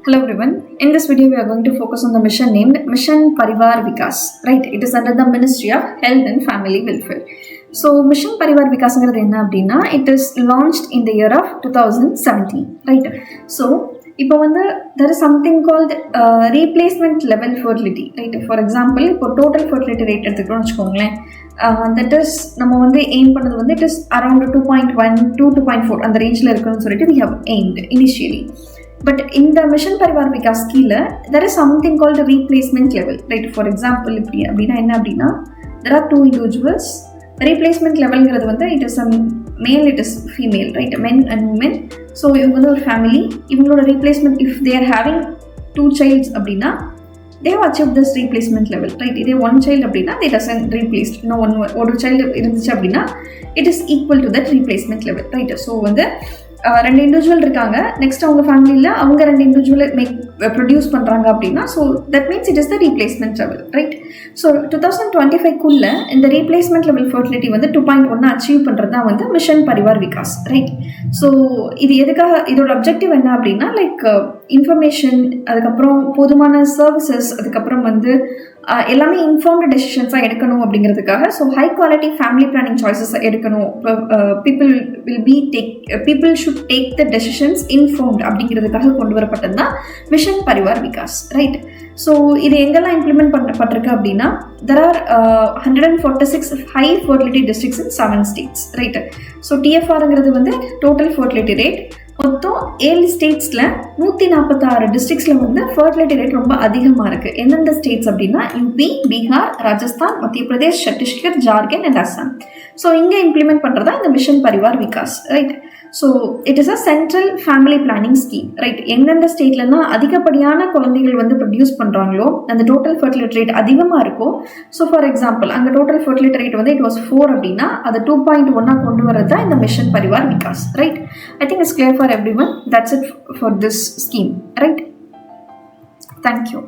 Hello everyone. In this video, we are going to focus on the mission named Mission Parivar Vikas. Right? It is under the Ministry of Health and Family Welfare. So, Mission Parivar Vikas it is launched in the year of 2017. Right? So, there is something called replacement level fertility. Right? For example, total fertility rate that is aim it is around 2.1 to 2.4 and the range we have aimed initially. But in the Mission Parivar Vikas scheme, there is something called a replacement level. Right? For example, there are two individuals. Replacement level it is a male, it is female, right? Men and women. So, a family, even a replacement, if they are having two childs, they have achieved this replacement level, right? If they have one child, they doesn't replace. No one child, it is equal to that replacement level, right? So, ரெண்டு individual இருக்காங்க, next அவங்க ஃபேமிலியில் அவங்க ரெண்டு individual produce பண்ணுறாங்க அப்படின்னா, so that means it is the replacement level, right? So 2025 இந்த replacement level fertility 2.1 achieve பண்ணுறது தான் mission Parivar Vikas, right? So இது எதுக்காக, இதோட அப்ஜெக்டிவ் என்ன அப்படின்னா, லைக் இன்ஃபர்மேஷன், அதுக்கப்புறம் போதுமான சர்வீசஸ், அதுக்கப்புறம் எல்லாமே இன்ஃபார்ம்டு டெசிஷன்ஸாக எடுக்கணும் அப்படிங்கிறதுக்காக. So high quality family planning choices எடுக்கணும். People should take the decisions informed அப்படிங்கிறதுக்காக கொண்டு வரப்பட்டது தான் mission Parivar Vikas, right? So இது எங்கெல்லாம் இம்ப்ளிமெண்ட் பண்ணப்பட்டிருக்கு அப்படின்னா, there are 146 high fertility districts in 7 states, right? So டிஎஃப்ஆருங்கிறது டோட்டல் ஃபர்டிலிட்டி ரேட். மொத்தம் 7 ஸ்டேட்ஸில் 146 டிஸ்ட்ரிக்ஸில் ஃபர்டிலிட்டி ரேட் ரொம்ப அதிகமாக இருக்குது. எந்தெந்த ஸ்டேட்ஸ் அப்படின்னா, யூபி, பீகார், ராஜஸ்தான், மத்திய பிரதேஷ், சத்தீஸ்கர், ஜார்க்கண்ட் அண்ட் அஸ்ஸாம். ஸோ இங்கே இம்ப்ளிமெண்ட் பண்ணுறதா இந்த mission Parivar Vikas, right? So it is a central family planning scheme, right? எந்தெந்த ஸ்டேட்லன்னா அதிகப்படியான குழந்தைகள் ப்ரொடியூஸ் பண்ணுறாங்களோ அந்த டோட்டல் ஃபர்டிலிட்டி ரேட் அதிகமாக இருக்கும். ஸோ ஃபார் எக்ஸாம்பிள், அங்கே total fertility rate it was 4 அப்படின்னா அதை 2.1 கொண்டு வரது தான் இந்த mission Parivar Vikas, right? I think it's clear for everyone. That's it for this scheme, right? Thank you.